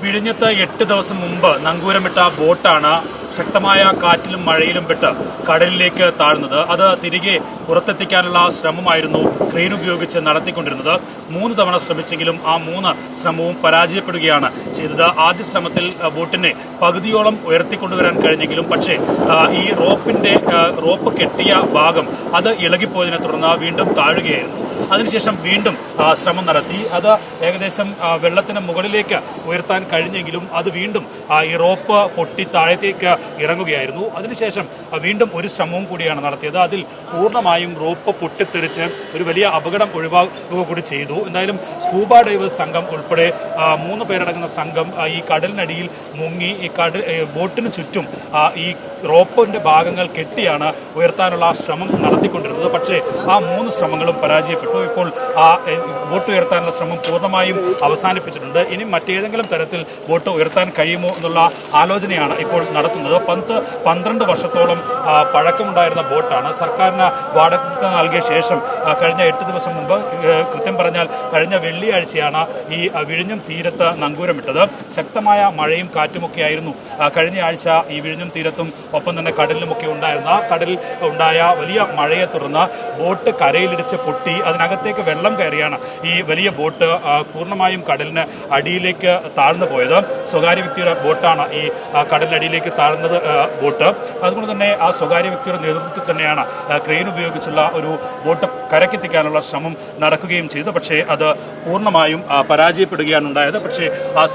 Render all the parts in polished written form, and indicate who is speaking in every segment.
Speaker 1: വിഴിഞ്ഞത്ത് 8 ദിവസം മുമ്പ് നങ്കൂരമിട്ട ബോട്ടാണ് ശക്തമായ കാറ്റിലും മഴയിലും പെട്ട് കടലിലേക്ക് താഴ്ന്നത്. അത് തിരികെ പുറത്തെത്തിക്കാനുള്ള ശ്രമമായിരുന്നു ക്രെയിൻ ഉപയോഗിച്ച് നടത്തിക്കൊണ്ടിരുന്നത്. 3 തവണ ശ്രമിച്ചെങ്കിലും ആ 3 ശ്രമവും പരാജയപ്പെടുകയാണ് ചെയ്തത്. ആദ്യ ശ്രമത്തിൽ ബോട്ടിനെ പകുതിയോളം ഉയർത്തിക്കൊണ്ടുവരാൻ കഴിഞ്ഞെങ്കിലും പക്ഷേ ഈ റോപ്പ് കെട്ടിയ ഭാഗം അത് ഇളകിപ്പോയതിനെ തുടർന്ന് വീണ്ടും താഴുകയായിരുന്നു. അതിനുശേഷം വീണ്ടും ശ്രമം നടത്തി. അത് ഏകദേശം വെള്ളത്തിന് മുകളിലേക്ക് ഉയർത്താൻ കഴിഞ്ഞെങ്കിലും അത് വീണ്ടും ഈ റോപ്പ് പൊട്ടി താഴത്തേക്ക് ഇറങ്ങുകയായിരുന്നു. അതിനുശേഷം വീണ്ടും ഒരു ശ്രമവും കൂടിയാണ് നടത്തിയത്. അതിൽ പൂർണ്ണമായും റോപ്പ് പൊട്ടിത്തെറിച്ച് ഒരു വലിയ അപകടം ഒഴിവാക്കുക കൂടി ചെയ്തു. എന്തായാലും സ്കൂബ ഡൈവേഴ്സ് സംഘം ഉൾപ്പെടെ 3 പേരടങ്ങുന്ന സംഘം ഈ കടലിനടിയിൽ മുങ്ങി ഈ ബോട്ടിന് ചുറ്റും ഈ റോപ്പിന്റെ ഭാഗങ്ങൾ കെട്ടിയാണ് ഉയർത്താനുള്ള ശ്രമം നടത്തിക്കൊണ്ടിരുന്നത്. പക്ഷേ ആ 3 ശ്രമങ്ങളും പരാജയപ്പെട്ടു. ഇപ്പോൾ ബോട്ട് ഉയർത്താനുള്ള ശ്രമം പൂർണ്ണമായും അവസാനിപ്പിച്ചിട്ടുണ്ട്. ഇനി മറ്റേതെങ്കിലും തരത്തിൽ ബോട്ട് ഉയർത്താൻ കഴിയുമോ എന്നുള്ള ആലോചനയാണ് ഇപ്പോൾ നടത്തുന്നത്. 12 വർഷത്തോളം പഴക്കമുണ്ടായിരുന്ന ബോട്ടാണ്. സർക്കാരിന് വാടക നൽകിയ ശേഷം കഴിഞ്ഞ 8 ദിവസം മുമ്പ്, കൃത്യം പറഞ്ഞാൽ കഴിഞ്ഞ വെള്ളിയാഴ്ചയാണ് ഈ വിഴിഞ്ഞം തീരത്ത് നങ്കൂരമിട്ടത്. ശക്തമായ മഴയും കാറ്റുമൊക്കെയായിരുന്നു കഴിഞ്ഞ ആഴ്ച ഈ വിഴിഞ്ഞം തീരത്തും ഒപ്പം തന്നെ കടലിലുമൊക്കെ ഉണ്ടായിരുന്ന. കടലിൽ ഉണ്ടായ വലിയ മഴയെ തുടർന്ന് ബോട്ട് കരയിലിടിച്ച് പൊട്ടി അതിനകത്തേക്ക് വെള്ളം കയറിയാണ് ഈ വലിയ ബോട്ട് പൂർണ്ണമായും കടലിന് അടിയിലേക്ക് താഴ്ന്നു പോയത്. സ്വകാര്യ വ്യക്തിയുടെ ബോട്ടാണ് ഈ കടലിനടിയിലേക്ക് താഴ്ന്നത് ബോട്ട്. അതുകൊണ്ട് തന്നെ ആ സ്വകാര്യ വ്യക്തിയുടെ നേതൃത്വത്തിൽ തന്നെയാണ് ക്രെയിൻ ഉപയോഗിച്ചുള്ള ഒരു ബോട്ട് കരക്കെത്തിക്കാനുള്ള ശ്രമം നടക്കുകയും ചെയ്തു. പക്ഷേ അത് പൂർണ്ണമായും പരാജയപ്പെടുകയാണ് ഉണ്ടായത്. പക്ഷേ ആ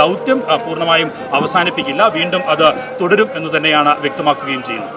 Speaker 1: ദൗത്യം പൂർണ്ണമായും അവസാനിപ്പിക്കില്ല, വീണ്ടും അത് തുടരും എന്ന് തന്നെയാണ് വ്യക്തമാക്കുകയും ചെയ്യുന്നത്.